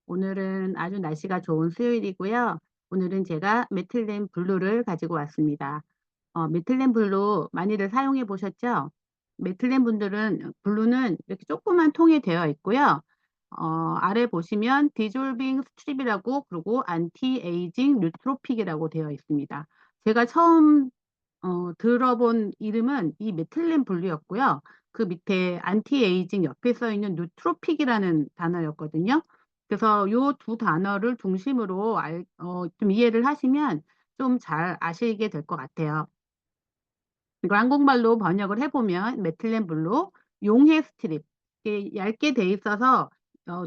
오늘은 아주 날씨가 좋은 수요일이고요. 오늘은 제가 메틸렌 블루를 가지고 왔습니다. 메틸렌 블루 많이들 사용해 보셨죠? 메틸렌 분들은 블루는 이렇게 조그만 통에 되어 있고요. 아래 보시면 디졸빙 스트립이라고 그리고 안티 에이징 뉴트로픽이라고 되어 있습니다. 제가 처음 들어본 이름은 이 메틸렌 블루였고요. 그 밑에 안티에이징 옆에 써 있는 누트로픽이라는 단어였거든요. 그래서 요 두 단어를 중심으로 좀 이해를 하시면 좀 잘 아시게 될 것 같아요. 이걸 한국말로 번역을 해보면 메틸렌 블루, 용해 스트립. 이게 얇게 돼 있어서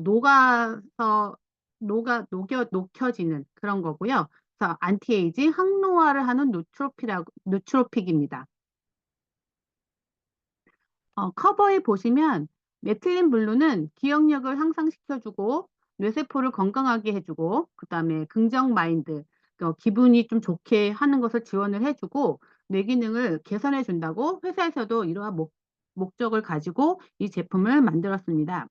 녹아서 녹혀지는 그런 거고요. 그래서 안티에이징 항노화를 하는 누트로픽입니다. 커버에 보시면 메틸린 블루는 기억력을 향상시켜주고 뇌세포를 건강하게 해주고 그다음에 긍정 마인드, 기분이 좀 좋게 하는 것을 지원을 해주고 뇌 기능을 개선해 준다고 회사에서도 이러한 목적을 가지고 이 제품을 만들었습니다.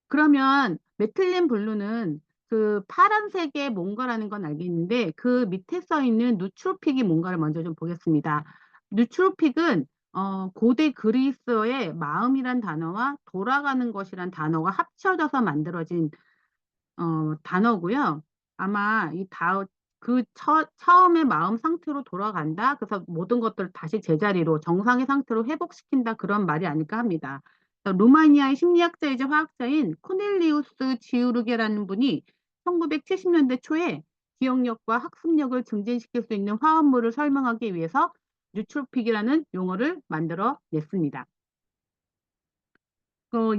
그러면 메틸렌 블루는 그 파란색의 뭔가라는 건 알겠는데 그 밑에 써 있는 누트로픽이 뭔가를 먼저 좀 보겠습니다. 누트로픽은 고대 그리스어의 마음이란 단어와 돌아가는 것이란 단어가 합쳐져서 만들어진 단어고요. 아마 처음의 마음 상태로 돌아간다. 그래서 모든 것들을 다시 제자리로 정상의 상태로 회복시킨다. 그런 말이 아닐까 합니다. 루마니아의 심리학자이자 화학자인 코넬리우스 지우르게라는 분이 1970년대 초에 기억력과 학습력을 증진시킬 수 있는 화합물을 설명하기 위해서 뉴트로픽이라는 용어를 만들어 냈습니다.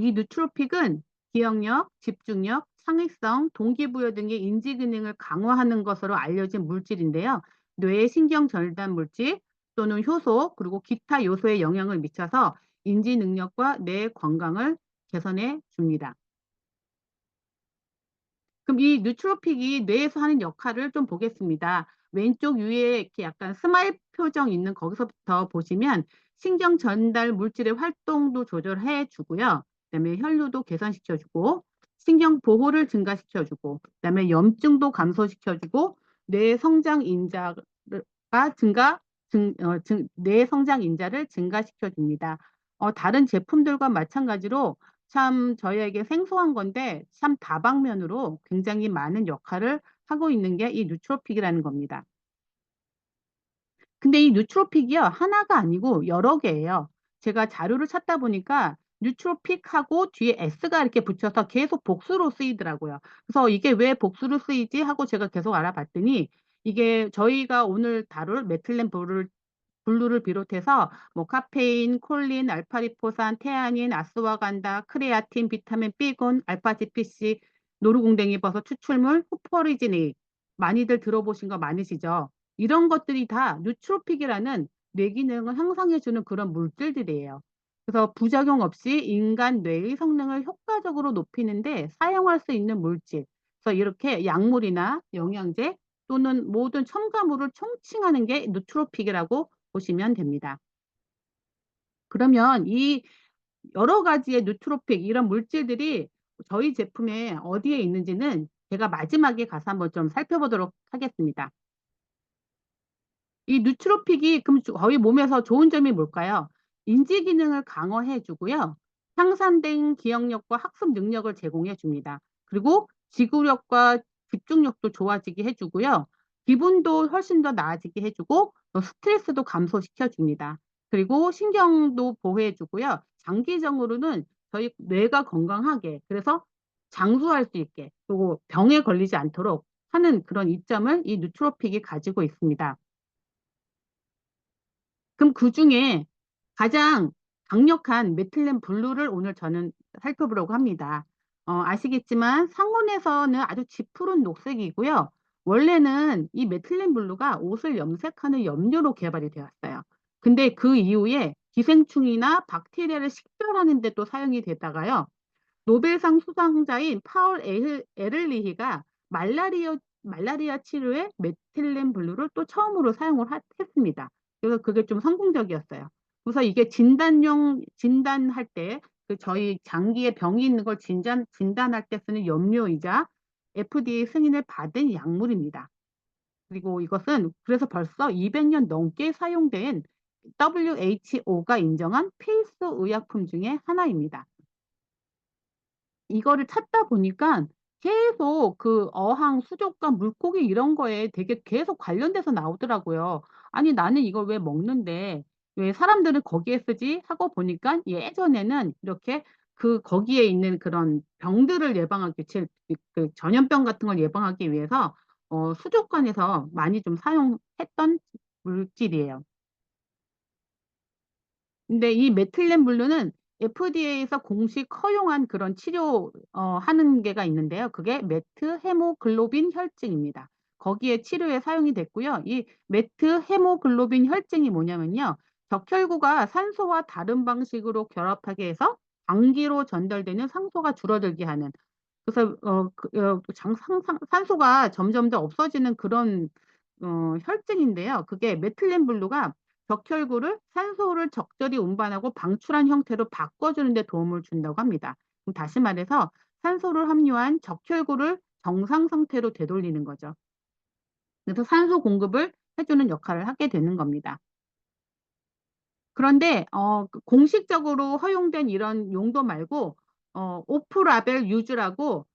이 누트로픽은 기억력, 집중력, 창의성, 동기부여 등의 인지 기능을 강화하는 것으로 알려진 물질인데요. 뇌의 신경 전달 물질 또는 효소 그리고 기타 요소에 영향을 미쳐서 인지 능력과 뇌 건강을 개선해 줍니다. 그럼 이 누트로픽이 뇌에서 하는 역할을 좀 보겠습니다. 왼쪽 위에 이렇게 약간 스마일 표정 있는 거기서부터 보시면 신경 전달 물질의 활동도 조절해 주고요. 그다음에 혈류도 개선시켜 주고 신경 보호를 증가시켜 주고 그다음에 염증도 감소시켜 주고 뇌 성장 인자가 증가 뇌 성장 인자를 증가시켜 줍니다. 다른 제품들과 마찬가지로 참 저희에게 생소한 건데 참 다방면으로 굉장히 많은 역할을 하고 있는 게 이 누트로픽이라는 겁니다. 근데 이 누트로픽이요 하나가 아니고 여러 개예요. 제가 자료를 찾다 보니까 뉴트로픽하고 뒤에 S가 이렇게 붙여서 계속 복수로 쓰이더라고요. 그래서 '이게 왜 복수로 쓰이지?' 하고 제가 계속 알아봤더니 이게 저희가 오늘 다룰 메틸렌 블루를 비롯해서 뭐 카페인, 콜린, 알파리포산, 태아닌, 아스와간다, 크레아틴, 비타민 B군, 알파 GPC, 노루궁뎅이 버섯 추출물, 후퍼리지네이 많이들 들어보신 거 많으시죠? 이런 것들이 다 누트로픽이라는 뇌 기능을 향상해 주는 그런 물질들이에요. 그래서 부작용 없이 인간 뇌의 성능을 효과적으로 높이는 데 사용할 수 있는 물질. 그래서 이렇게 약물이나 영양제 또는 모든 첨가물을 총칭하는 게 누트로픽이라고 보시면 됩니다. 그러면 이 여러 가지의 누트로픽 이런 물질들이 저희 제품에 어디에 있는지는 제가 마지막에 가서 한번 좀 살펴보도록 하겠습니다. 이 누트로픽이 그럼 저희 몸에서 좋은 점이 뭘까요? 인지 기능을 강화해 주고요. 향상된 기억력과 학습 능력을 제공해 줍니다. 그리고 지구력과 집중력도 좋아지게 해 주고요. 기분도 훨씬 더 나아지게 해 주고 또 스트레스도 감소시켜 줍니다. 그리고 신경도 보호해 주고요. 장기적으로는 저희 뇌가 건강하게 그래서 장수할 수 있게 그리고 병에 걸리지 않도록 하는 그런 이점을 이 누트로픽이 가지고 있습니다. 그럼 그중에 가장 강력한 메틸렌 블루를 오늘 저는 살펴보려고 합니다. 아시겠지만 상온에서는 아주 짙푸른 녹색이고요. 원래는 이 메틸렌 블루가 옷을 염색하는 염료로 개발이 되었어요. 근데 그 이후에 기생충이나 박테리아를 식별하는 데 또 사용이 되다가요. 노벨상 수상자인 파울 에를리히가 말라리아 치료에 메틸렌 블루를 또 처음으로 사용을 했습니다. 그래서 그게 좀 성공적이었어요. 그래서 이게 진단할 때 그 저희 장기에 병이 있는 걸 진단할 때 쓰는 염료이자 FDA 승인을 받은 약물입니다. 그리고 이것은 그래서 벌써 200년 넘게 사용된 WHO가 인정한 필수 의약품 중에 하나입니다. 이거를 찾다 보니까 계속 그 어항, 수족관, 물고기 이런 거에 되게 계속 관련돼서 나오더라고요. 아니, 나는 이걸 왜 먹는데 왜 사람들은 거기에 쓰지? 하고 보니까 예전에는 이렇게 그 거기에 있는 그런 병들을 예방하기, 그 전염병 같은 걸 예방하기 위해서 수족관에서 많이 좀 사용했던 물질이에요. 근데 이 메틸렌 블루는 FDA에서 공식 허용한 그런 치료 하는 게가 있는데요. 그게 메트 헤모글로빈 혈증입니다. 거기에 치료에 사용이 됐고요. 이 메트 헤모글로빈 혈증이 뭐냐면요. 적혈구가 산소와 다른 방식으로 결합하게 해서 장기로 전달되는 상소가 줄어들게 하는, 그래서 산소가 점점 더 없어지는 그런 혈증인데요. 그게 메틸렌 블루가 적혈구를 산소를 적절히 운반하고 방출한 형태로 바꿔주는 데 도움을 준다고 합니다. 그럼 다시 말해서 산소를 함유한 적혈구를 정상 상태로 되돌리는 거죠. 그래서 산소 공급을 해주는 역할을 하게 되는 겁니다. 그런데 그 공식적으로 허용된 이런 용도 말고 오프 라벨 유즈라고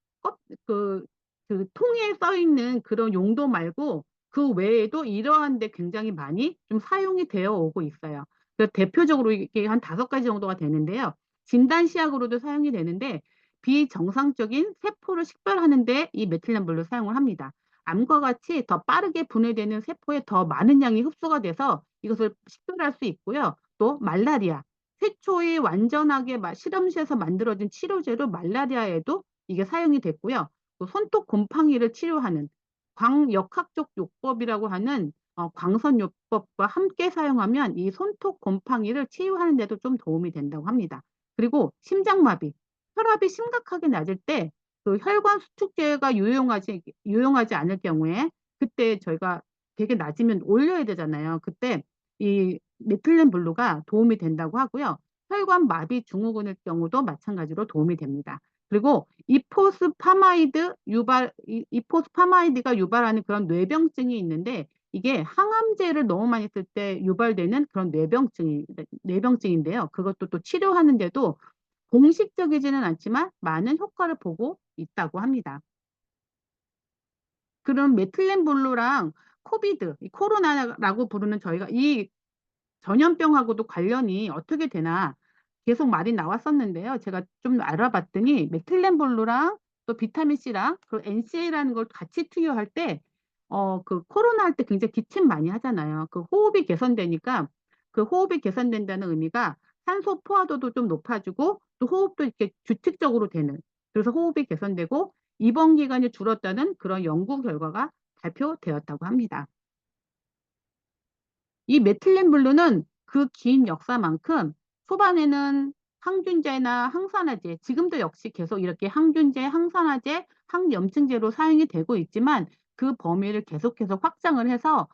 그, 그 통에 써 있는 그런 용도 말고 그 외에도 이러한 데 굉장히 많이 좀 사용이 되어 오고 있어요. 그 대표적으로 이게 한 5가지 정도가 되는데요. 진단 시약으로도 사용이 되는데 비정상적인 세포를 식별하는 데 이 메틸렌블루 사용을 합니다. 암과 같이 더 빠르게 분해되는 세포에 더 많은 양이 흡수가 돼서 이것을 식별할 수 있고요. 또 말라리아, 최초의 완전하게 실험실에서 만들어진 치료제로 말라리아에도 이게 사용이 됐고요. 또 손톱 곰팡이를 치료하는 광역학적 요법이라고 하는 광선 요법과 함께 사용하면 이 손톱 곰팡이를 치유하는 데도 좀 도움이 된다고 합니다. 그리고 심장마비, 혈압이 심각하게 낮을 때 그 혈관 수축제가 유용하지 않을 경우에 그때 저희가 되게 낮으면 올려야 되잖아요. 그때 이 메틸렌 블루가 도움이 된다고 하고요. 혈관 마비 증후군일 경우도 마찬가지로 도움이 됩니다. 그리고 이포스파마이드가 유발하는 그런 뇌병증이 있는데 이게 항암제를 너무 많이 쓸 때 유발되는 그런 뇌병증인데요. 그것도 또 치료하는데도 공식적이지는 않지만 많은 효과를 보고 있다고 합니다. 그럼 메틸렌 블루랑 코비드, 이 코로나라고 부르는 저희가 이 전염병하고도 관련이 어떻게 되나 계속 말이 나왔었는데요. 제가 좀 알아봤더니 메틸렌블루랑 또 비타민 C랑 그 NCA라는 걸 같이 투여할 때 그 코로나 할 때 굉장히 기침 많이 하잖아요. 그 호흡이 개선되니까 그 호흡이 개선된다는 의미가 산소 포화도도 좀 높아지고 또 호흡도 이렇게 규칙적으로 되는, 그래서 호흡이 개선되고 입원 기간이 줄었다는 그런 연구 결과가 발표되었다고 합니다. 이 메틸렌 블루는 그 긴 역사만큼 초반에는 항균제나 항산화제, 지금도 역시 계속 이렇게 항균제, 항산화제, 항염증제로 사용이 되고 있지만 그 범위를 계속해서 확장을 해서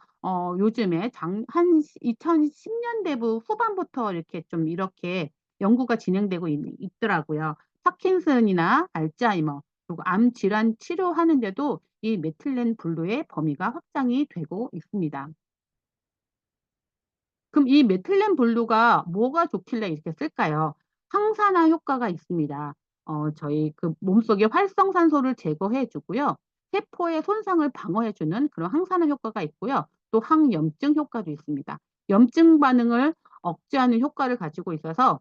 요즘에 한 2010년대부 후반부터 이렇게 좀 이렇게 연구가 진행되고 있더라고요. 파킨슨이나 알츠하이머, 그리고 암 질환 치료하는데도 이 메틸렌 블루의 범위가 확장이 되고 있습니다. 그럼 이 메틸렌 블루가 뭐가 좋길래 이렇게 쓸까요? 항산화 효과가 있습니다. 저희 그 몸속의 활성산소를 제거해 주고요. 세포의 손상을 방어해 주는 그런 항산화 효과가 있고요. 또 항염증 효과도 있습니다. 염증 반응을 억제하는 효과를 가지고 있어서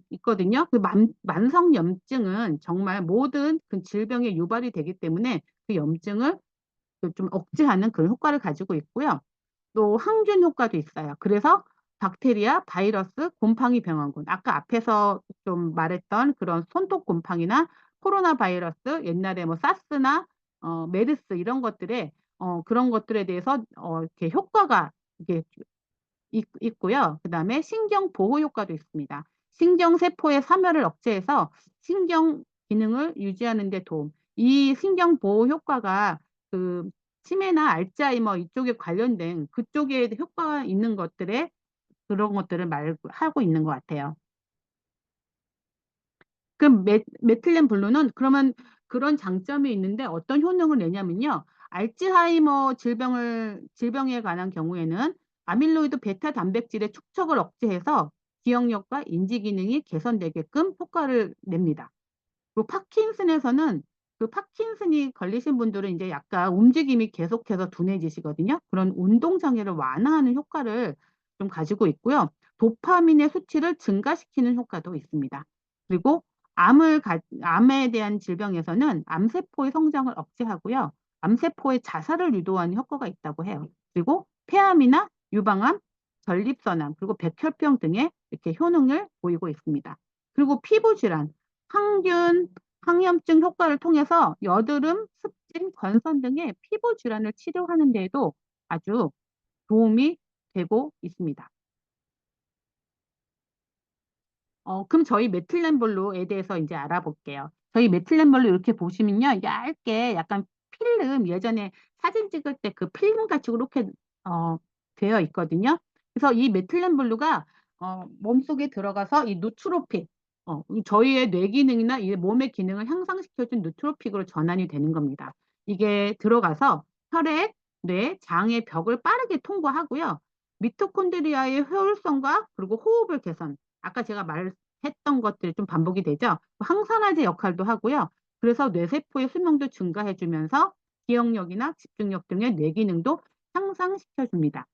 있거든요. 그 만성 염증은 정말 모든 그 질병의 유발이 되기 때문에 그 염증을 그좀 억제하는 그런 효과를 가지고 있고요. 또 항균 효과도 있어요. 그래서 박테리아, 바이러스, 곰팡이 병원군. 아까 앞에서 좀 말했던 그런 손톱 곰팡이나 코로나 바이러스, 옛날에 뭐 사스나 메르스 이런 것들에 그런 것들에 대해서 이렇게 효과가 이게 있고요. 그다음에 신경 보호 효과도 있습니다. 신경 세포의 사멸을 억제해서 신경 기능을 유지하는 데 도움. 이 신경 보호 효과가 그 치매나 알츠하이머 이쪽에 관련된 그쪽에 효과가 있는 것들에 그런 것들을 하고 있는 것 같아요. 그럼 메틸렌 블루는 그러면 그런 장점이 있는데 어떤 효능을 내냐면요. 알츠하이머 질병에 관한 경우에는 아밀로이드 베타 단백질의 축적을 억제해서 기억력과 인지 기능이 개선되게끔 효과를 냅니다. 그리고 파킨슨에서는 그 파킨슨이 걸리신 분들은 이제 약간 움직임이 계속해서 둔해지시거든요. 그런 운동 장애를 완화하는 효과를 좀 가지고 있고요. 도파민의 수치를 증가시키는 효과도 있습니다. 그리고 암에 대한 질병에서는 암세포의 성장을 억제하고요. 암세포의 자살을 유도하는 효과가 있다고 해요. 그리고 폐암이나 유방암, 전립선암, 그리고 백혈병 등의 이렇게 효능을 보이고 있습니다. 그리고 피부 질환, 항균, 항염증 효과를 통해서 여드름, 습진, 건선 등의 피부 질환을 치료하는 데에도 아주 도움이 되고 있습니다. 그럼 저희 메틸렌블루에 대해서 이제 알아볼게요. 저희 메틸렌블루 이렇게 보시면요. 얇게 약간 필름, 예전에 사진 찍을 때 그 필름 같이 이렇게 어, 되어 있거든요. 그래서 이 메틸렌블루가 몸속에 들어가서 이 누트로픽, 이 저희의 뇌 기능이나 이 몸의 기능을 향상시켜준 누트로픽으로 전환이 되는 겁니다. 이게 들어가서 혈액, 뇌, 장의 벽을 빠르게 통과하고요. 미토콘드리아의 효율성과 그리고 호흡을 개선, 아까 제가 말했던 것들이 좀 반복이 되죠. 항산화제 역할도 하고요. 그래서 뇌세포의 수명도 증가해주면서 기억력이나 집중력 등의 뇌 기능도 향상시켜줍니다.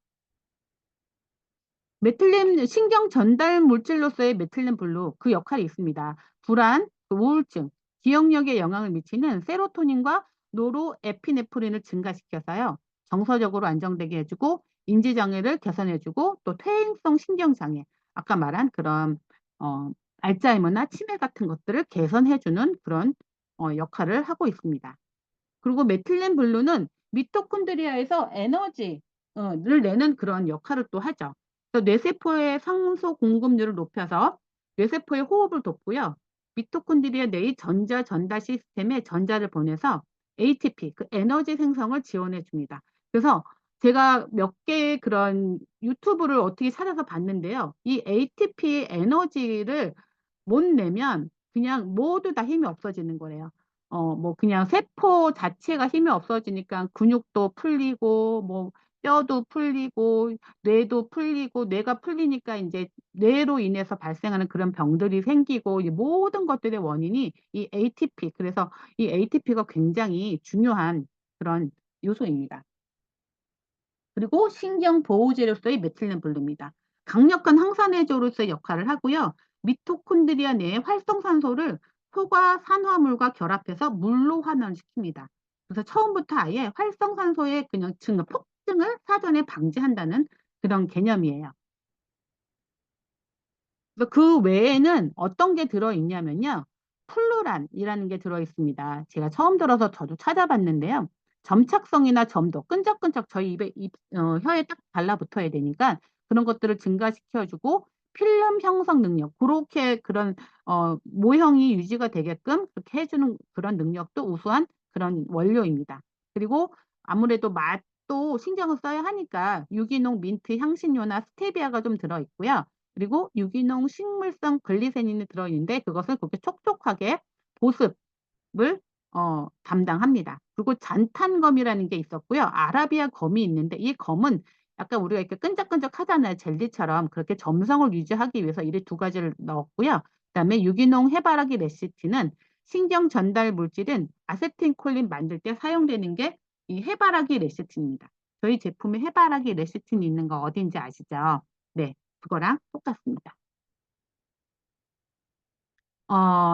메틸렌 신경 전달 물질로서의 메틸렌 블루 그 역할이 있습니다. 불안, 그 우울증, 기억력에 영향을 미치는 세로토닌과 노르에피네프린을 증가시켜서요. 정서적으로 안정되게 해주고 인지 장애를 개선해주고 또 퇴행성 신경 장애, 아까 말한 그런 어, 알츠하이머나 치매 같은 것들을 개선해주는 그런 역할을 하고 있습니다. 그리고 메틸렌 블루는 미토콘드리아에서 에너지를 내는 그런 역할을 또 하죠. 그래서 뇌세포의 산소 공급률을 높여서 뇌세포의 호흡을 돕고요. 미토콘드리아 내의 전자 전달 시스템에 전자를 보내서 ATP, 그 에너지 생성을 지원해 줍니다. 그래서 제가 몇 개의 그런 유튜브를 어떻게 찾아서 봤는데요. 이 ATP 에너지를 못 내면 그냥 모두 다 힘이 없어지는 거래요. 뭐 그냥 세포 자체가 힘이 없어지니까 근육도 풀리고 뭐 뼈도 풀리고 뇌도 풀리고 뇌가 풀리니까 이제 뇌로 인해서 발생하는 그런 병들이 생기고 이 모든 것들의 원인이 이 ATP. 그래서 이 ATP가 굉장히 중요한 그런 요소입니다. 그리고 신경 보호제로서의 메틸렌 블루입니다. 강력한 항산화제로서의 역할을 하고요. 미토콘드리아 내의 활성산소를 소과 산화물과 결합해서 물로 환원시킵니다. 그래서 처음부터 아예 활성산소의 그냥 폭증을 사전에 방지한다는 그런 개념이에요. 그 외에는 어떤 게 들어있냐면요. 플루란이라는 게 들어있습니다. 제가 처음 들어서 저도 찾아봤는데요. 점착성이나 점도, 끈적끈적 저희 혀에 딱 달라붙어야 되니까 그런 것들을 증가시켜주고 필름 형성 능력, 그렇게 그런 모형이 유지가 되게끔 그렇게 해주는 그런 능력도 우수한 그런 원료입니다. 그리고 아무래도 맛도 신경을 써야 하니까 유기농 민트 향신료나 스테비아가 좀 들어있고요. 그리고 유기농 식물성 글리세린이 들어있는데 그것을 그렇게 촉촉하게 보습을 담당합니다. 그리고 잔탄검이라는 게 있었고요. 아라비아 검이 있는데 이 검은 약간 우리가 이렇게 끈적끈적 하잖아요. 젤리처럼 그렇게 점성을 유지하기 위해서 이 두 가지를 넣었고요. 그다음에 유기농 해바라기 레시틴은 신경 전달 물질인 아세틸콜린 만들 때 사용되는 게 이 해바라기 레시틴입니다. 저희 제품에 해바라기 레시틴이 있는 거 어딘지 아시죠? 네. 그거랑 똑같습니다.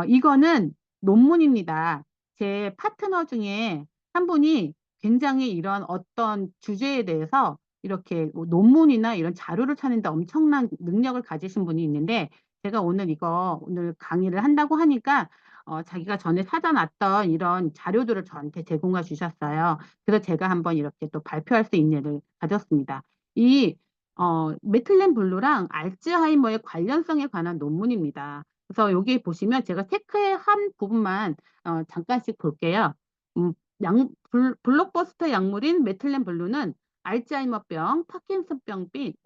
이거는 논문입니다. 제 파트너 중에 한 분이 굉장히 이런 어떤 주제에 대해서 이렇게 뭐 논문이나 이런 자료를 찾는데 엄청난 능력을 가지신 분이 있는데 제가 오늘 강의를 한다고 하니까 자기가 전에 찾아놨던 이런 자료들을 저한테 제공해 주셨어요. 그래서 제가 한번 이렇게 또 발표할 수 있는 일을 가졌습니다. 이 메틸렌 블루랑 알츠하이머의 관련성에 관한 논문입니다. 그래서 여기 보시면 제가 체크한 부분만 잠깐씩 볼게요. 음, 블록버스터 약물인 메틸렌 블루는 알츠하이머병,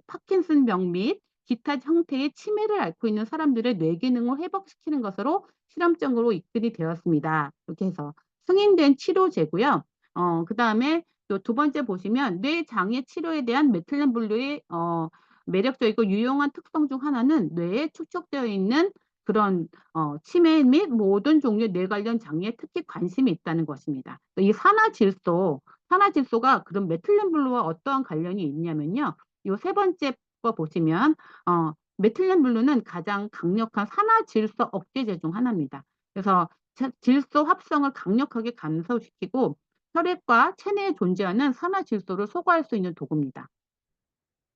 파킨슨병 및 기타 형태의 치매를 앓고 있는 사람들의 뇌 기능을 회복시키는 것으로 실험적으로 입증이 되었습니다. 이렇게 해서 승인된 치료제고요. 그다음에 또 두 번째 보시면 뇌장애 치료에 대한 메틸렌 블루의 매력적이고 유용한 특성 중 하나는 뇌에 축적되어 있는 그런 치매 및 모든 종류의 뇌 관련 장애에 특히 관심이 있다는 것입니다. 이 산화질소가 그럼 메틸렌 블루와 어떠한 관련이 있냐면요. 요 세 번째 거 보시면 메틸렌 블루는 가장 강력한 산화질소 억제제 중 하나입니다. 그래서 질소 합성을 강력하게 감소시키고 혈액과 체내에 존재하는 산화질소를 소거할 수 있는 도구입니다.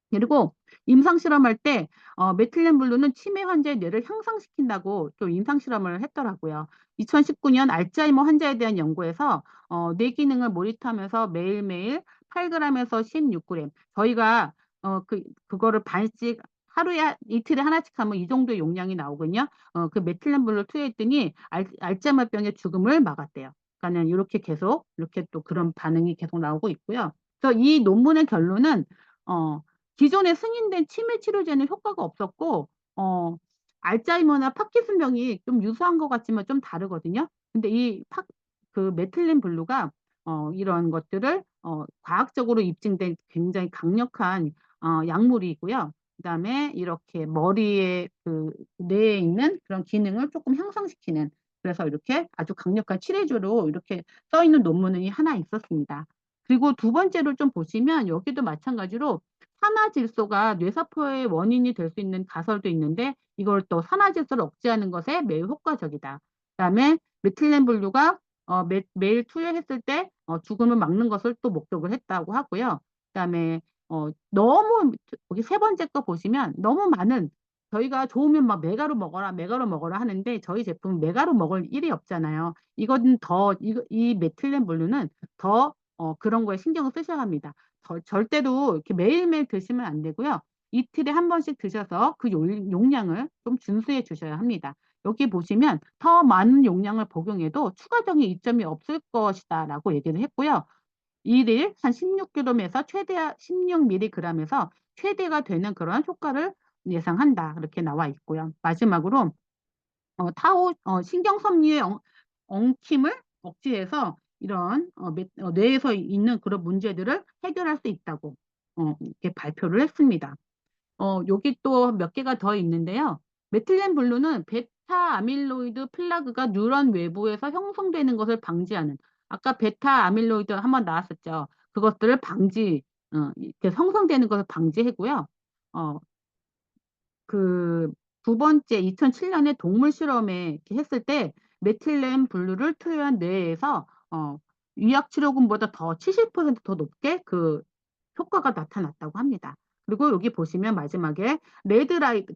그리고 임상 실험할 때 메틸렌 블루는 치매 환자의 뇌를 향상시킨다고 또 임상 실험을 했더라고요. 2019년 알츠하이머 환자에 대한 연구에서 뇌 기능을 모니터하면서 매일매일 8g에서 16g 저희가 그거를 반씩 하루에 이틀에 하나씩 하면 이 정도의 용량이 나오거든요. 그 메틸렌 블루를 투여했더니 알츠하이머병의 죽음을 막았대요. 그러니까는 이렇게 계속 이렇게 또 그런 반응이 계속 나오고 있고요. 그래서 이 논문의 결론은 어, 기존에 승인된 치매 치료제는 효과가 없었고, 알츠하이머나 파킨슨병이 좀 유사한 것 같지만 좀 다르거든요. 근데 그 메틸렌 블루가 이런 것들을 과학적으로 입증된 굉장히 강력한 약물이고요. 그다음에 이렇게 머리에 그 뇌에 있는 그런 기능을 조금 향상시키는 그래서 이렇게 아주 강력한 치료제로 이렇게 써 있는 논문이 하나 있었습니다. 그리고 두 번째로 좀 보시면 여기도 마찬가지로 산화질소가 뇌사포의 원인이 될 수 있는 가설도 있는데 이걸 또 산화질소를 억제하는 것에 매우 효과적이다. 그다음에 메틸렌 블루가 매일 투여했을 때 죽음을 막는 것을 또 목적을 했다고 하고요. 그다음에 너무 여기 세 번째 거 보시면 너무 많은 저희가 좋으면 막 메가로 먹어라 메가로 먹어라 하는데 저희 제품 메가로 먹을 일이 없잖아요. 이건 이 메틸렌 블루는 더 그런 거에 신경을 쓰셔야 합니다. 절대로 이렇게 매일매일 드시면 안 되고요. 이틀에 한 번씩 드셔서 그 용량을 좀 준수해 주셔야 합니다. 여기 보시면 더 많은 용량을 복용해도 추가적인 이점이 없을 것이다라고 얘기를 했고요. 일일 한 16g에서 최대 16mg에서 최대가 되는 그런 효과를 예상한다. 그렇게 나와 있고요. 마지막으로 신경섬유의 엉킴을 억제해서 이런 뇌에서 있는 그런 문제들을 해결할 수 있다고 이렇게 발표를 했습니다. 여기 또 몇 개가 더 있는데요. 메틸렌 블루는 베타 아밀로이드 플라그가 뉴런 외부에서 형성되는 것을 방지하는 아까 베타 아밀로이드 한번 나왔었죠. 그것들을 이렇게 형성되는 것을 방지하고요. 어, 그 두 번째 2007년에 동물 실험에 이렇게 했을 때 메틸렌 블루를 투여한 뇌에서 위약 치료군보다 더 70%더 높게 그 효과가 나타났다고 합니다. 그리고 여기 보시면 마지막에 레드라이트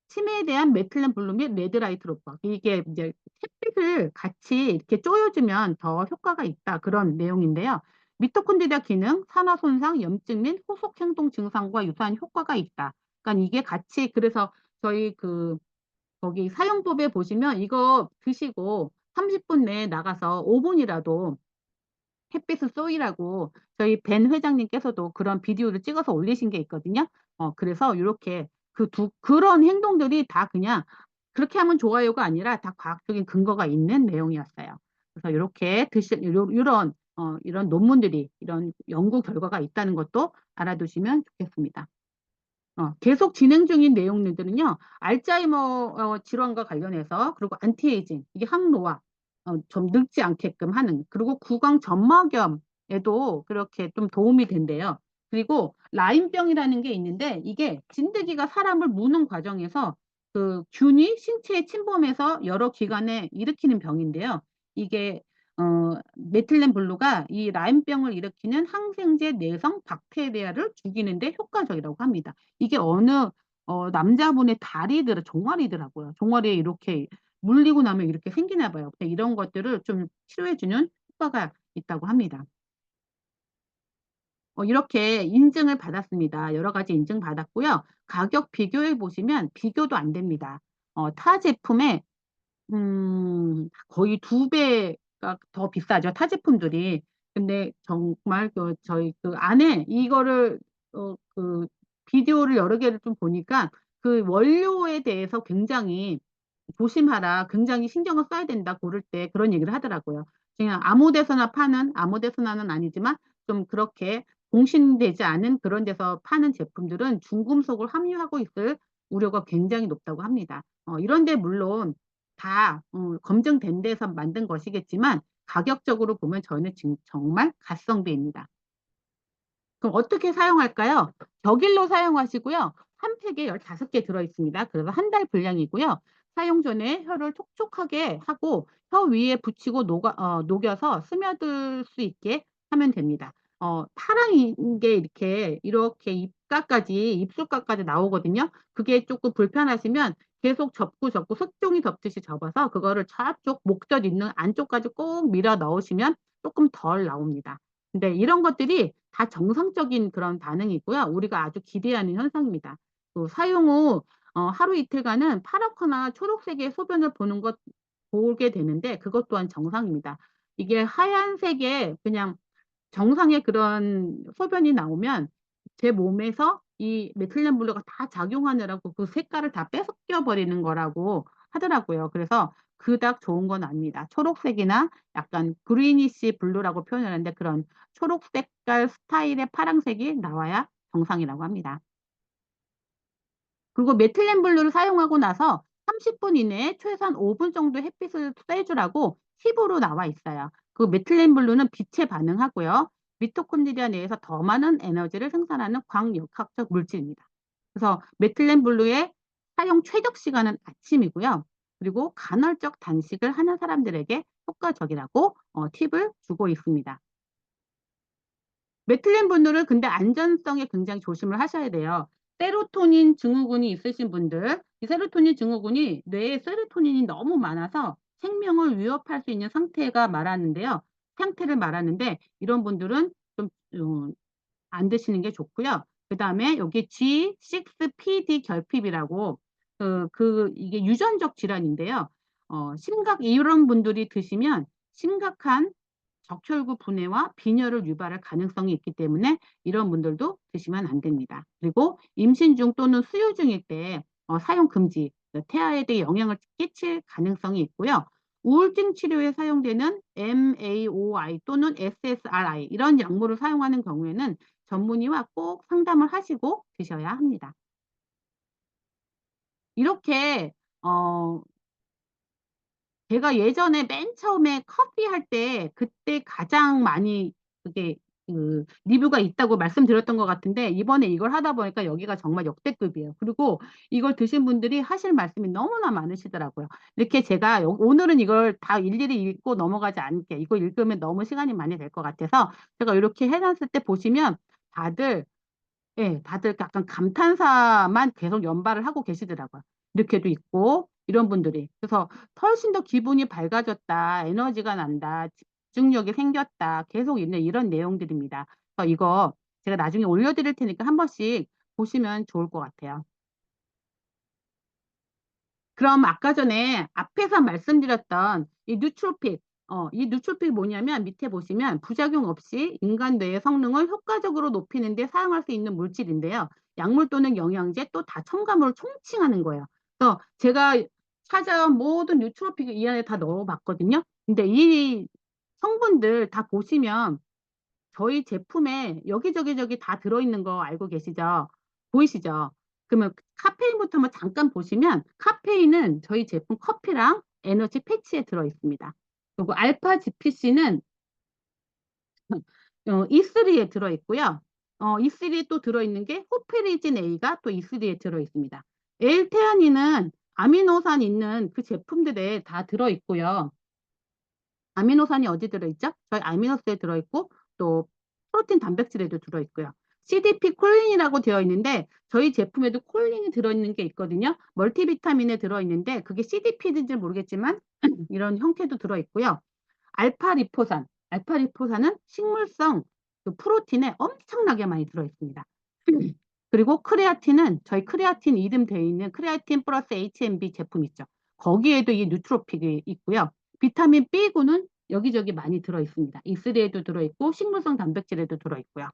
치매에 대한 메틸렌 블루 및 레드라이트 로법 이게 이제 햇빛을 같이 이렇게 쪼여주면 더 효과가 있다 그런 내용인데요. 미토콘드리아 기능, 산화 손상, 염증 및 후속 행동 증상과 유사한 효과가 있다. 그러니까 이게 같이 그래서 저희 거기 사용법에 보시면 이거 드시고 30분 내에 나가서 5분이라도 햇빛을 쏘이라고 저희 벤 회장님께서도 그런 비디오를 찍어서 올리신 게 있거든요. 그래서 이렇게 그런 행동들이 다 그냥 그렇게 하면 좋아요가 아니라 다 과학적인 근거가 있는 내용이었어요. 그래서 이렇게 이런 논문들이 이런 연구 결과가 있다는 것도 알아두시면 좋겠습니다. 계속 진행 중인 내용들은요, 알츠하이머 질환과 관련해서, 그리고 안티에이징, 이게 항노화, 좀 늙지 않게끔 하는, 그리고 구강 점막염에도 그렇게 좀 도움이 된대요. 그리고 라임병이라는 게 있는데, 이게 진드기가 사람을 무는 과정에서 그 균이 신체에 침범해서 여러 기관에 일으키는 병인데요. 이게 메틸렌 블루가 이 라임병을 일으키는 항생제 내성 박테리아를 죽이는데 효과적이라고 합니다. 이게 어느 남자분의 종아리더라고요. 종아리에 이렇게 물리고 나면 이렇게 생기나 봐요. 이런 것들을 좀 치료해주는 효과가 있다고 합니다. 이렇게 인증을 받았습니다. 여러 가지 인증 받았고요. 가격 비교해 보시면 비교도 안 됩니다. 타 제품에 거의 두 배가 더 비싸죠. 타 제품들이. 근데 정말 저희 그 안에 이거를 그 비디오를 여러 개를 좀 보니까 그 원료에 대해서 굉장히 조심하라, 굉장히 신경을 써야 된다 고를 때 그런 얘기를 하더라고요. 그냥 아무 데서나 파는, 아무 데서나는 아니지만 좀 그렇게 공신되지 않은 그런 데서 파는 제품들은 중금속을 함유하고 있을 우려가 굉장히 높다고 합니다. 이런데 물론 다 검증된 데서 만든 것이겠지만 가격적으로 보면 저는 지금 정말 가성비입니다. 그럼 어떻게 사용할까요? 격일로 사용하시고요. 한 팩에 15개 들어있습니다. 그래서 한 달 분량이고요. 사용 전에 혀를 촉촉하게 하고 혀 위에 붙이고 녹여서 스며들 수 있게 하면 됩니다. 파란 게 이렇게 입가까지, 입술가까지 나오거든요. 그게 조금 불편하시면 계속 접고 색종이 접듯이 접어서 그거를 저쪽 목젖 있는 안쪽까지 꼭 밀어 넣으시면 조금 덜 나옵니다. 근데 이런 것들이 다 정상적인 그런 반응이고요. 우리가 아주 기대하는 현상입니다. 또 사용 후 하루 이틀간은 파랗거나 초록색의 소변을 보게 되는데 그것 또한 정상입니다. 이게 하얀색의 그냥 정상의 그런 소변이 나오면 제 몸에서 이 메틸렌 블루가 다 작용하느라고 그 색깔을 다 뺏겨 버리는 거라고 하더라고요. 그래서 그닥 좋은 건 아닙니다. 초록색이나 약간 그리니시 블루라고 표현하는데 그런 초록 색깔 스타일의 파란색이 나와야 정상이라고 합니다. 그리고 메틸렌 블루를 사용하고 나서 30분 이내에 최소한 5분 정도 햇빛을 쐬주라고 팁으로 나와 있어요. 그 메틸렌 블루는 빛에 반응하고요. 미토콘드리아 내에서 더 많은 에너지를 생산하는 광역학적 물질입니다. 그래서 메틸렌 블루의 사용 최적 시간은 아침이고요. 그리고 간헐적 단식을 하는 사람들에게 효과적이라고 팁을 주고 있습니다. 메틸렌 분들은 근데 안전성에 굉장히 조심을 하셔야 돼요. 세로토닌 증후군이 있으신 분들, 이 세로토닌 증후군이 뇌에 세로토닌이 너무 많아서 생명을 위협할 수 있는 상태를 말하는데 이런 분들은 좀 안 드시는 게 좋고요. 그다음에 여기 G6PD 결핍이라고 이게 유전적 질환인데요. 이런 분들이 드시면 심각한 적혈구 분해와 빈혈을 유발할 가능성이 있기 때문에 이런 분들도 드시면 안 됩니다. 그리고 임신 중 또는 수유 중일 때 사용 금지, 태아에 대해 영향을 끼칠 가능성이 있고요. 우울증 치료에 사용되는 MAOI 또는 SSRI 이런 약물을 사용하는 경우에는 전문의와 꼭 상담을 하시고 드셔야 합니다. 이렇게 어, 제가 예전에 맨 처음에 커피 할 때 그때 가장 많이 그게 리뷰가 있다고 말씀드렸던 것 같은데 이번에 이걸 하다 보니까 여기가 정말 역대급이에요. 그리고 이걸 드신 분들이 하실 말씀이 너무나 많으시더라고요. 이렇게 제가 오늘은 이걸 다 일일이 읽고 넘어가지 않을게. 이거 읽으면 너무 시간이 많이 될 것 같아서 제가 이렇게 해놨을 때 보시면 다들 예, 다들 약간 감탄사만 계속 연발을 하고 계시더라고요. 이렇게도 있고, 이런 분들이. 그래서 훨씬 더 기분이 밝아졌다, 에너지가 난다, 집중력이 생겼다, 계속 있는 이런 내용들입니다. 그래서 이거 제가 나중에 올려드릴 테니까 한 번씩 보시면 좋을 것 같아요. 그럼 아까 전에 앞에서 말씀드렸던 이 누트로픽 뭐냐면 밑에 보시면 부작용 없이 인간 뇌의 성능을 효과적으로 높이는 데 사용할 수 있는 물질인데요. 약물 또는 영양제 또 다 첨가물을 총칭하는 거예요. 그래서 제가 찾아온 모든 누트로픽을 이 안에 다 넣어봤거든요. 근데 이 성분들 다 보시면 저희 제품에 여기저기 저기 다 들어있는 거 알고 계시죠? 보이시죠? 그러면 카페인부터 한번 잠깐 보시면 카페인은 저희 제품 커피랑 에너지 패치에 들어있습니다. 그리고 알파 GPC는 E3에 들어있고요. E3에 또 들어있는 게 호페리진 A가 또 E3에 들어있습니다. L테아닌은 아미노산 있는 그 제품들에 다 들어있고요. 아미노산이 어디 들어있죠? 저희 아미노스에 들어있고 또 프로틴 단백질에도 들어있고요. CDP 콜린이라고 되어 있는데 저희 제품에도 콜린이 들어있는 게 있거든요. 멀티비타민에 들어있는데 그게 CDP인지 모르겠지만 이런 형태도 들어있고요. 알파리포산은 식물성 그 프로틴에 엄청나게 많이 들어있습니다. 그리고 크레아틴은 저희 크레아틴 이름 되어 있는 크레아틴 플러스 HMB 제품 있죠. 거기에도 이 뉴트로픽이 있고요. 비타민 B군은 여기저기 많이 들어 있습니다. E3에도 들어 있고 식물성 단백질에도 들어 있고요.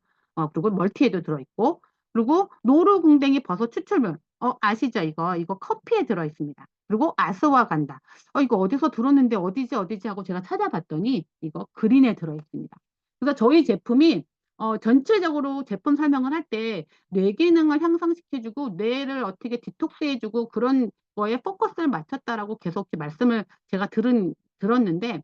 그리고 멀티에도 들어 있고 그리고 노루궁뎅이 버섯 추출물. 아시죠? 이거 커피에 들어 있습니다. 그리고 아스와간다. 이거 어디서 들었는데 어디지 하고 제가 찾아봤더니 이거 그린에 들어 있습니다. 그래서 저희 제품이 전체적으로 제품 설명을 할 때 뇌 기능을 향상시켜주고 뇌를 어떻게 디톡스해주고 그런 거에 포커스를 맞췄다라고 계속 말씀을 제가 들었는데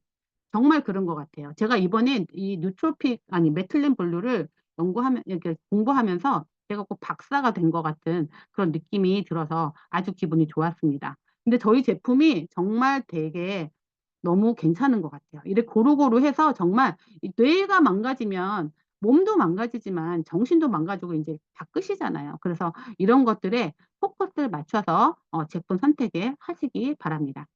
정말 그런 것 같아요. 제가 이번에 이 뉴트로픽 아니 메틀린 블루를 연구하면 이렇게 공부하면서 제가 꼭 박사가 된 것 같은 그런 느낌이 들어서 아주 기분이 좋았습니다. 근데 저희 제품이 정말 되게 너무 괜찮은 것 같아요. 이렇게 고루고루 해서 정말 이 뇌가 망가지면 몸도 망가지지만 정신도 망가지고 이제 다 끝이잖아요. 그래서 이런 것들에 포커스를 맞춰서 제품 선택에 하시기 바랍니다.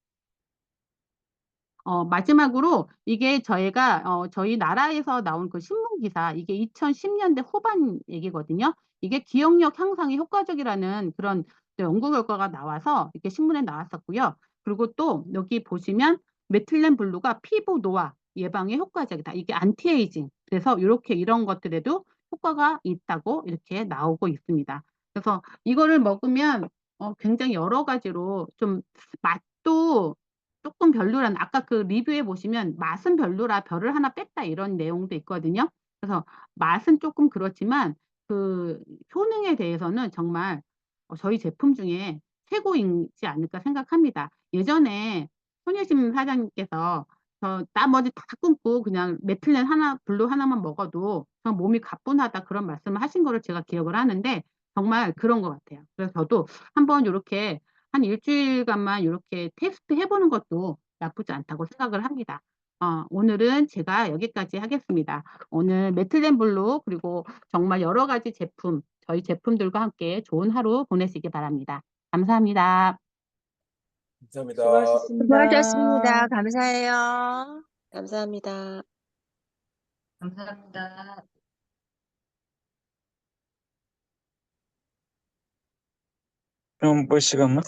마지막으로 이게 저희가 저희 나라에서 나온 그 신문 기사 이게 2010년대 후반 얘기거든요. 이게 기억력 향상에 효과적이라는 그런 연구 결과가 나와서 이렇게 신문에 나왔었고요. 그리고 또 여기 보시면 메틸렌 블루가 피부 노화 예방에 효과적이다. 이게 안티에이징. 그래서 이렇게 이런 것들에도 효과가 있다고 이렇게 나오고 있습니다. 그래서 이거를 먹으면 굉장히 여러 가지로 좀 맛도 조금 별로란 아까 그 리뷰에 보시면 맛은 별로라 별을 하나 뺐다 이런 내용도 있거든요. 그래서 맛은 조금 그렇지만 그 효능에 대해서는 정말 저희 제품 중에 최고이지 않을까 생각합니다. 예전에 손예심 사장님께서 나머지 다 끊고 그냥 메틀렌 하나, 블루 하나만 먹어도 몸이 가뿐하다 그런 말씀을 하신 거를 제가 기억을 하는데 정말 그런 것 같아요. 그래서 저도 한번 이렇게 한 일주일간만 이렇게 테스트 해보는 것도 나쁘지 않다고 생각을 합니다. 오늘은 제가 여기까지 하겠습니다. 오늘 메틀렌 블루 그리고 정말 여러 가지 제품, 저희 제품들과 함께 좋은 하루 보내시기 바랍니다. 감사합니다. 감사합니다. 수고하셨습니다. 감사해요. 감사합니다. 감사합니다. 그럼 몇 시간만?